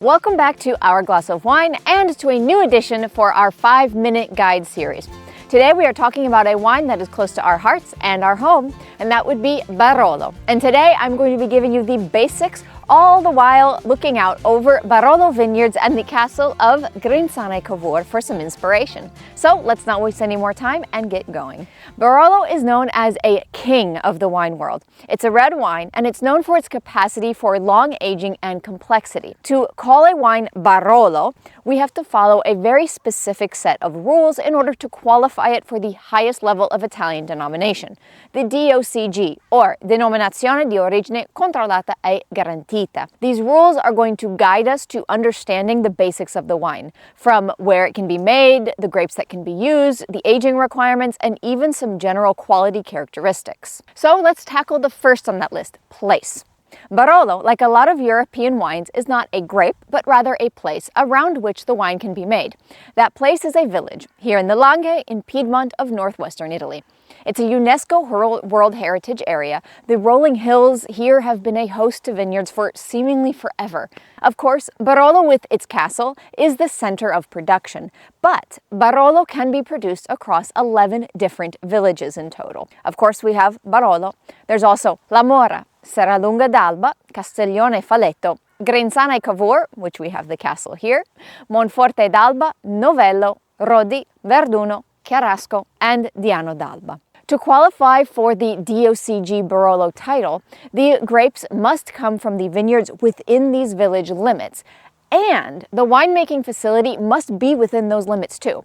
Welcome back to Hourglass of Wine and to a new edition for our 5-minute guide series. Today we are talking about a wine that is close to our hearts and our home, and that would be Barolo. And today I'm going to be giving you the basics, all the while looking out over Barolo Vineyards and the castle of Grinzane Cavour for some inspiration. So let's not waste any more time and get going. Barolo is known as a king of the wine world. It's a red wine and it's known for its capacity for long aging and complexity. To call a wine Barolo, we have to follow a very specific set of rules in order to qualify it for the highest level of Italian denomination, the DOCG, or Denominazione di Origine Controllata e Garantita. These rules are going to guide us to understanding the basics of the wine, from where it can be made, the grapes that can be used, the aging requirements, and even some general quality characteristics. So let's tackle the first on that list, place. Barolo, like a lot of European wines, is not a grape, but rather a place around which the wine can be made. That place is a village, here in the Langhe in Piedmont of northwestern Italy. It's a UNESCO World Heritage Area. The rolling hills here have been a host to vineyards for seemingly forever. Of course, Barolo with its castle is the center of production, but Barolo can be produced across 11 different villages in total. Of course, we have Barolo. There's also La Mora, Serralunga d'Alba, Castiglione Faletto, Grinzane Cavour, which we have the castle here, Monforte d'Alba, Novello, Rodi, Verduno, Chiarasco, and Diano d'Alba. To qualify for the DOCG Barolo title, the grapes must come from the vineyards within these village limits, and the winemaking facility must be within those limits too.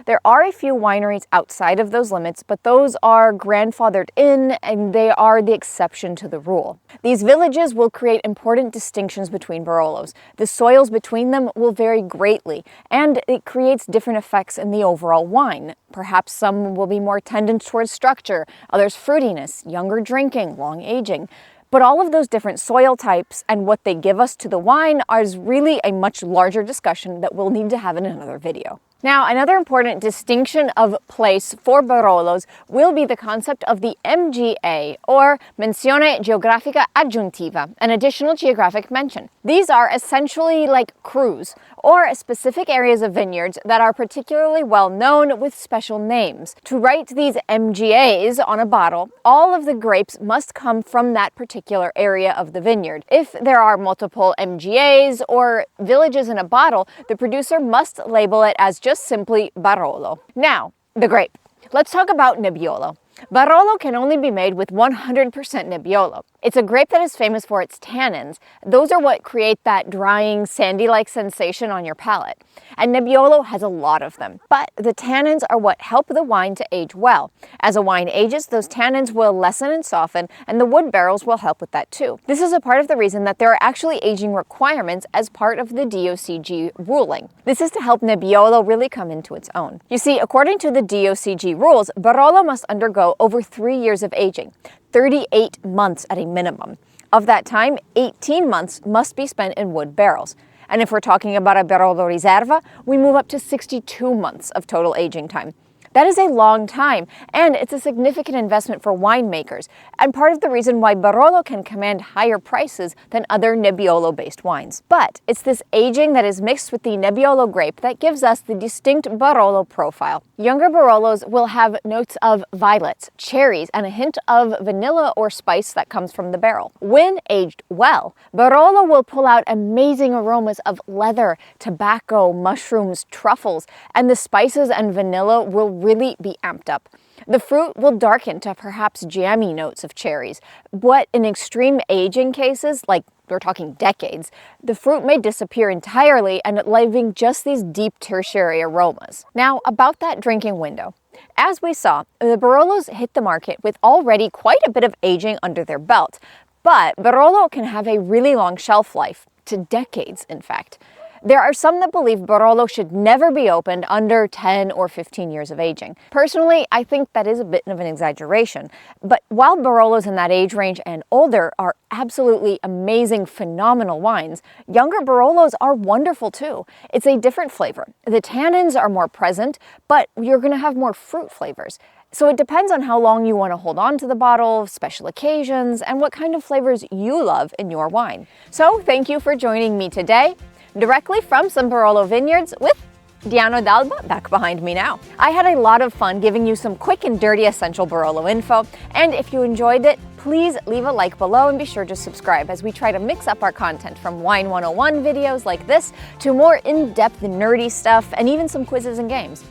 There are a few wineries outside of those limits, but those are grandfathered in and they are the exception to the rule. These villages will create important distinctions between Barolos. The soils between them will vary greatly, and it creates different effects in the overall wine. Perhaps some will be more tendent towards structure, others fruitiness, younger drinking, long aging. But all of those different soil types and what they give us to the wine is really a much larger discussion that we'll need to have in another video. Now, another important distinction of place for Barolos will be the concept of the MGA, or Menzione Geografica Aggiuntiva, an additional geographic mention. These are essentially like crus, or specific areas of vineyards that are particularly well known with special names. To write these MGAs on a bottle, all of the grapes must come from that particular area of the vineyard. If there are multiple MGAs or villages in a bottle, the producer must label it as just simply Barolo. Now, the grape. Let's talk about Nebbiolo. Barolo can only be made with 100% Nebbiolo. It's a grape that is famous for its tannins. Those are what create that drying, sandy-like sensation on your palate. And Nebbiolo has a lot of them. But the tannins are what help the wine to age well. As a wine ages, those tannins will lessen and soften, and the wood barrels will help with that too. This is a part of the reason that there are actually aging requirements as part of the DOCG ruling. This is to help Nebbiolo really come into its own. You see, according to the DOCG rules, Barolo must undergo over 3 years of aging, 38 months at a minimum. Of that time, 18 months must be spent in wood barrels. And if we're talking about a Barolo Riserva, we move up to 62 months of total aging time. That is a long time, and it's a significant investment for winemakers, and part of the reason why Barolo can command higher prices than other Nebbiolo-based wines. But it's this aging that is mixed with the Nebbiolo grape that gives us the distinct Barolo profile. Younger Barolos will have notes of violets, cherries, and a hint of vanilla or spice that comes from the barrel. When aged well, Barolo will pull out amazing aromas of leather, tobacco, mushrooms, truffles, and the spices and vanilla will really be amped up. The fruit will darken to perhaps jammy notes of cherries, but in extreme aging cases, like we're talking decades, the fruit may disappear entirely and leaving just these deep tertiary aromas. Now, about that drinking window. As we saw, the Barolos hit the market with already quite a bit of aging under their belt, but Barolo can have a really long shelf life, to decades in fact. There are some that believe Barolo should never be opened under 10 or 15 years of aging. Personally, I think that is a bit of an exaggeration, but while Barolos in that age range and older are absolutely amazing, phenomenal wines, younger Barolos are wonderful too. It's a different flavor. The tannins are more present, but you're going to have more fruit flavors. So it depends on how long you want to hold on to the bottle, special occasions, and what kind of flavors you love in your wine. So thank you for joining me today. directly from some Barolo vineyards with Diano d'Alba back behind me now. I had a lot of fun giving you some quick and dirty essential Barolo info, and if you enjoyed it, please leave a like below and be sure to subscribe as we try to mix up our content from Wine 101 videos like this to more in-depth nerdy stuff and even some quizzes and games.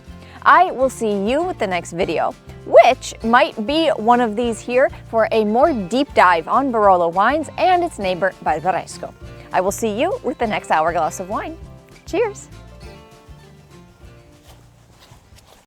I will see you with the next video, which might be one of these here for a more deep dive on Barolo wines and its neighbor Barbaresco. I will see you with the next Hourglass of Wine. Cheers!